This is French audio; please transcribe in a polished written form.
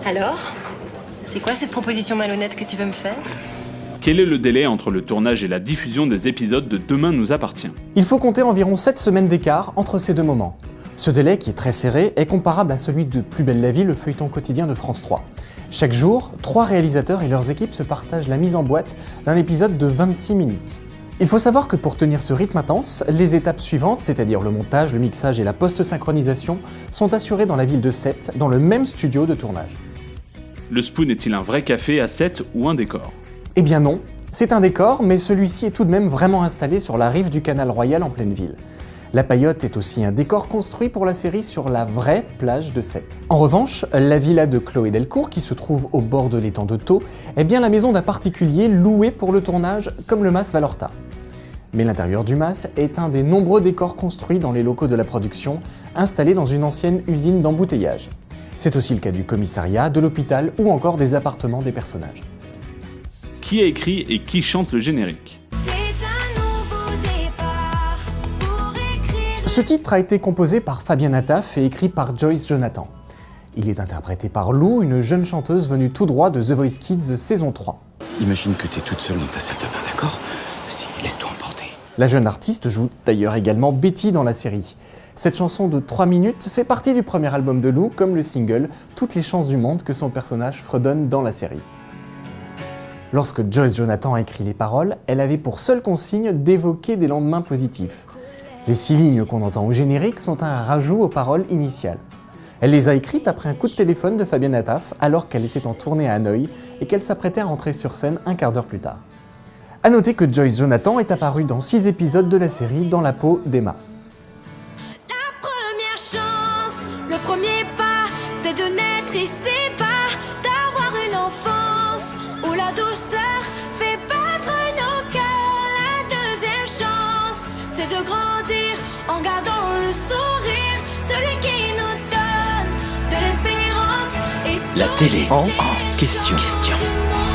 Alors, c'est quoi cette proposition malhonnête que tu veux me faire? Quel est le délai entre le tournage et la diffusion des épisodes de Demain nous appartient? Il faut compter environ 7 semaines d'écart entre ces deux moments. Ce délai, qui est très serré, est comparable à celui de Plus belle la vie, le feuilleton quotidien de France 3. Chaque jour, 3 réalisateurs et leurs équipes se partagent la mise en boîte d'un épisode de 26 minutes. Il faut savoir que pour tenir ce rythme intense, les étapes suivantes, c'est-à-dire le montage, le mixage et la post-synchronisation, sont assurées dans la ville de Sète, dans le même studio de tournage. Le Spoon est-il un vrai café à Sète ou un décor? Eh bien non, c'est un décor, mais celui-ci est tout de même vraiment installé sur la rive du canal Royal en pleine ville. La Paillote est aussi un décor construit pour la série sur la vraie plage de Sète. En revanche, la villa de Chloé Delcourt, qui se trouve au bord de l'étang de Thau, est bien la maison d'un particulier loué pour le tournage, comme le Mas Valorta. Mais l'intérieur du Mas est un des nombreux décors construits dans les locaux de la production, installés dans une ancienne usine d'embouteillage. C'est aussi le cas du commissariat, de l'hôpital ou encore des appartements des personnages. Qui a écrit et qui chante le générique? Ce titre a été composé par Fabien Attaf et écrit par Joyce Jonathan. Il est interprété par Lou, une jeune chanteuse venue tout droit de The Voice Kids saison 3. Imagine que t'es toute seule dans ta salle de bain, d'accord? Vas-y, laisse-toi emporter. La jeune artiste joue d'ailleurs également Betty dans la série. Cette chanson de 3 minutes fait partie du premier album de Lou, comme le single « Toutes les chances du monde » que son personnage fredonne dans la série. Lorsque Joyce Jonathan a écrit les paroles, elle avait pour seule consigne d'évoquer des lendemains positifs. Les 6 lignes qu'on entend au générique sont un rajout aux paroles initiales. Elle les a écrites après un coup de téléphone de Fabienne Attaf alors qu'elle était en tournée à Hanoï et qu'elle s'apprêtait à rentrer sur scène un quart d'heure plus tard. A noter que Joyce Jonathan est apparue dans 6 épisodes de la série dans la peau d'Emma. La première chance, le premier pas, c'est de naître ici bas, d'avoir une enfance où la douceur fait battre nos cœurs. La deuxième chance, c'est de grandir en gardant le sourire, celui qui nous donne de l'espérance et La télé en question. du monde.